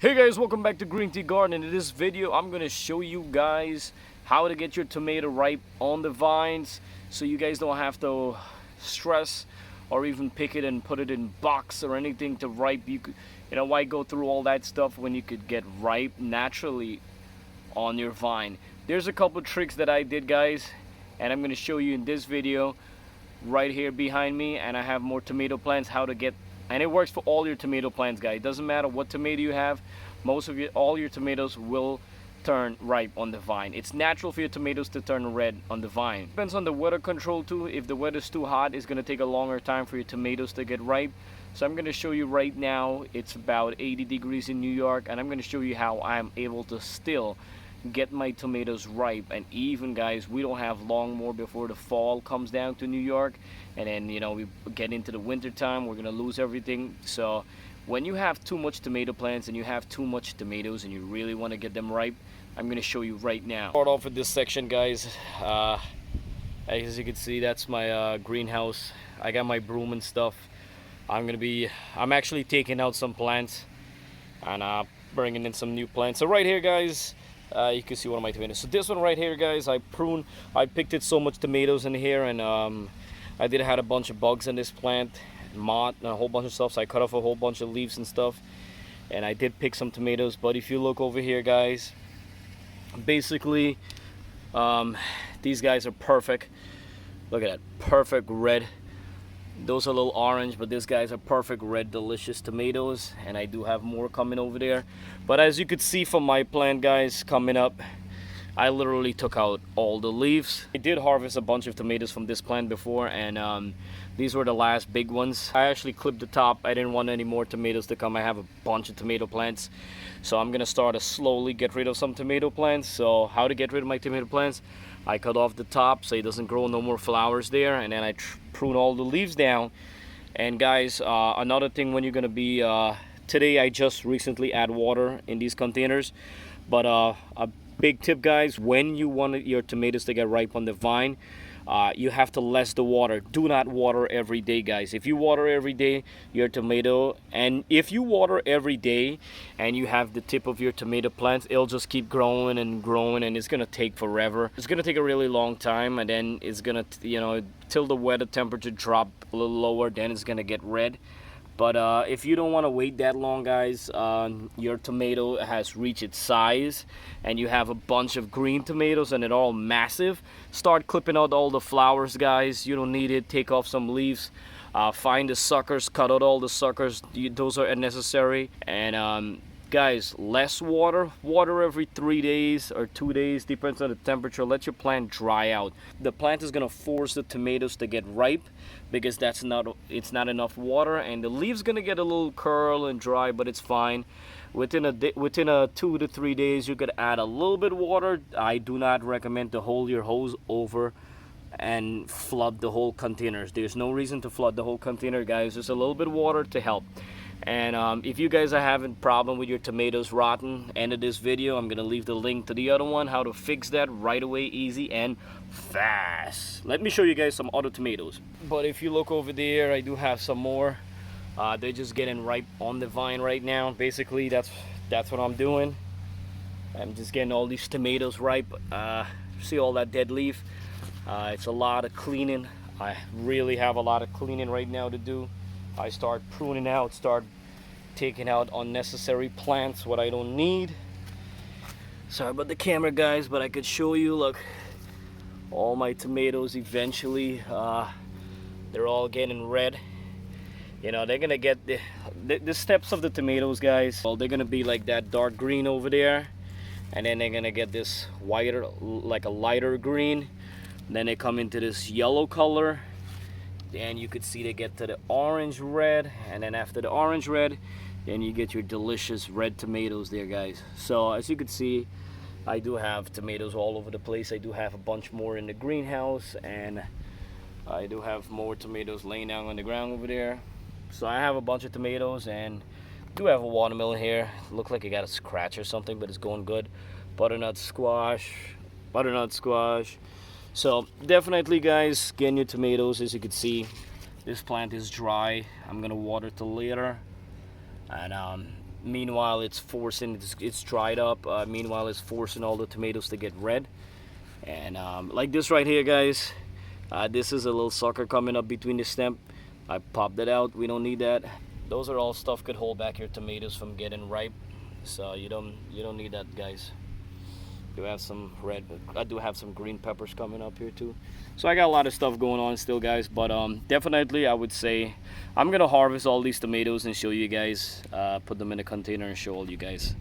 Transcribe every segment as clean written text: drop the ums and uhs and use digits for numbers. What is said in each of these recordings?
Hey guys, welcome back to GreenTGarden. In this video, I'm going to show you guys how to get your tomato ripe on the vines so you guys don't have to stress or even pick it and put it in box or anything to ripe. Why go through all that stuff when you could get ripe naturally on your vine? There's a couple tricks that I did, guys, and I'm going to show you in this video right here behind me. And I have more tomato plants how to get. And it works for all your tomato plants, guys. It doesn't matter what tomato you have. All your tomatoes will turn ripe on the vine. It's natural for your tomatoes to turn red on the vine. Depends on the weather control too. If the weather's too hot, it's gonna take a longer time for your tomatoes to get ripe. So I'm gonna show you right now. It's about 80 degrees in New York, and I'm gonna show you how I'm able to still get my tomatoes ripe. And even, guys, we don't have long more before the fall comes down to New York, and then we get into the winter time, we're gonna lose everything. So when you have too much tomato plants and you have too much tomatoes and you really want to get them ripe, I'm gonna show you right now. Start off with this section, guys. As you can see, that's my greenhouse. I got my broom and stuff. I'm actually taking out some plants and bringing in some new plants. So right here, guys, you can see one of my tomatoes. So this one right here, guys, I picked it so much tomatoes in here, and I did had a bunch of bugs in this plant, moth, and a whole bunch of stuff. So I cut off a whole bunch of leaves and stuff, and I did pick some tomatoes. But if you look over here, guys, basically these guys are perfect. Look at that, perfect red. Those are a little orange, but these guys are perfect red, delicious tomatoes. And I do have more coming over there. But as you could see from my plant, guys, coming up, I literally took out all the leaves. I did harvest a bunch of tomatoes from this plant before, and these were the last big ones. I actually clipped the top. I didn't want any more tomatoes to come. I have a bunch of tomato plants, so I'm gonna start to slowly get rid of some tomato plants. So how to get rid of my tomato plants? I cut off the top so it doesn't grow no more flowers there, and then I prune all the leaves down. And guys, another thing, when you're gonna be today, I just recently add water in these containers, but a big tip, guys, when you want your tomatoes to get ripe on the vine, you have to less the water. Do not water every day, guys. If you water every day, your tomato, and if you water every day and you have the tip of your tomato plants, it'll just keep growing and growing, and it's gonna take forever. It's gonna take a really long time, and then it's gonna, till the weather temperature drop a little lower, then it's gonna get red. But if you don't want to wait that long, guys, your tomato has reached its size and you have a bunch of green tomatoes and they're all massive, start clipping out all the flowers, guys. You don't need it. Take off some leaves, find the suckers, cut out all the suckers. Those are unnecessary. And guys, less water every 3 days or 2 days, depends on the temperature. Let your plant dry out. The plant is gonna force the tomatoes to get ripe because it's not enough water, and the leaves gonna get a little curl and dry, but it's fine. Within a 2 to 3 days, you could add a little bit of water. I do not recommend to hold your hose over and flood the whole containers. There's no reason to flood the whole container, guys. Just a little bit of water to help. And if you guys are having problem with your tomatoes rotten, end of this video, I'm gonna leave the link to the other one, how to fix that right away, easy and fast. Let me show you guys some other tomatoes. But if you look over there, I do have some more. They're just getting ripe on the vine right now. Basically, that's what I'm doing. I'm just getting all these tomatoes ripe. See all that dead leaf? It's a lot of cleaning. I really have a lot of cleaning right now to do. I start pruning out, start taking out unnecessary plants, what I don't need. Sorry about the camera, guys, but I could show you. Look, all my tomatoes eventually, they're all getting red. They're gonna get the steps of the tomatoes, guys. Well, they're gonna be like that dark green over there, and then they're gonna get this whiter, like a lighter green. Then they come into this yellow color. And you could see they get to the orange red, and then after the orange red, then you get your delicious red tomatoes there, guys. So as you can see, I do have tomatoes all over the place. I do have a bunch more in the greenhouse, and I do have more tomatoes laying down on the ground over there. So I have a bunch of tomatoes, and do have a watermelon here. Look like it got a scratch or something, but it's going good. Butternut squash. So definitely, guys, getting your tomatoes. As you can see, this plant is dry. I'm gonna water till later, and meanwhile it's forcing, it's dried up, meanwhile it's forcing all the tomatoes to get red. And like this right here, guys, this is a little sucker coming up between the stem. I popped it out. We don't need that. Those are all stuff could hold back your tomatoes from getting ripe, so you don't need that, guys. Do have some red, I do have some green peppers coming up here too. So I got a lot of stuff going on still, guys, but definitely I would say I'm gonna harvest all these tomatoes and show you guys, put them in a container and show all you guys.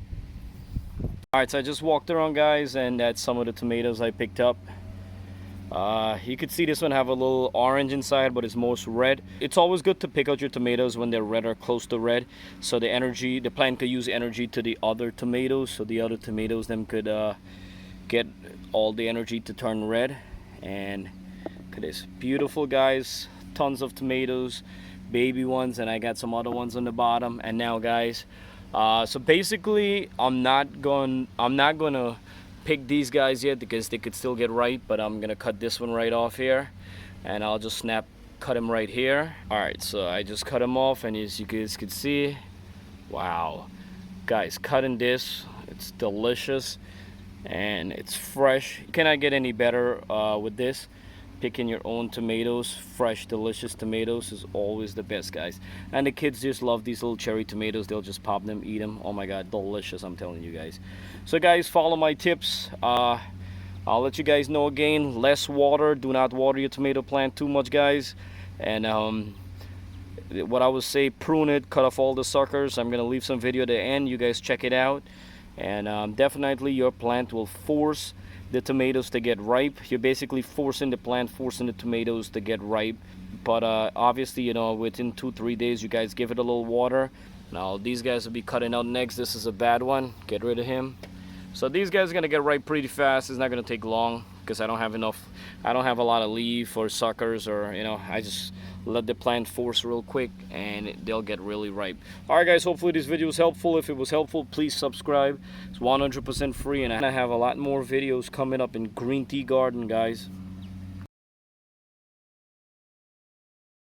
All right, so I just walked around, guys, and that's some of the tomatoes I picked up. You could see this one have a little orange inside, but it's most red. It's always good to pick out your tomatoes when they're red or close to red, so the plant could use energy to the other tomatoes, so the other tomatoes them could get all the energy to turn red. And look at this, beautiful, guys, tons of tomatoes, baby ones, and I got some other ones on the bottom. And now, guys, so basically I'm not gonna pick these guys yet because they could still get ripe, but I'm gonna cut this one right off here, and I'll just cut him right here. All right, so I just cut him off, and as you guys can see, wow, guys, cutting this, it's delicious and it's fresh. You cannot get any better with this. Picking your own tomatoes, fresh delicious tomatoes, is always the best, guys. And the kids just love these little cherry tomatoes. They'll just pop them, eat them. Oh my god, delicious, I'm telling you guys. So guys, follow my tips. I'll let you guys know again, less water. Do not water your tomato plant too much, guys. And what I would say, prune it, cut off all the suckers. I'm gonna leave some video at the end, you guys check it out. And definitely your plant will force the tomatoes to get ripe. You're basically forcing the plant, forcing the tomatoes to get ripe. But obviously, you know, within 2-3 days, you guys give it a little water. Now these guys will be cutting out next. This is a bad one, get rid of him. So these guys are gonna get ripe pretty fast. It's not gonna take long because I don't have a lot of leaf or suckers, or you know, I just let the plant force real quick and they'll get really ripe. Alright guys, hopefully this video was helpful. If it was helpful, please subscribe. It's 100% free, and I have a lot more videos coming up in GreenTGarden, guys.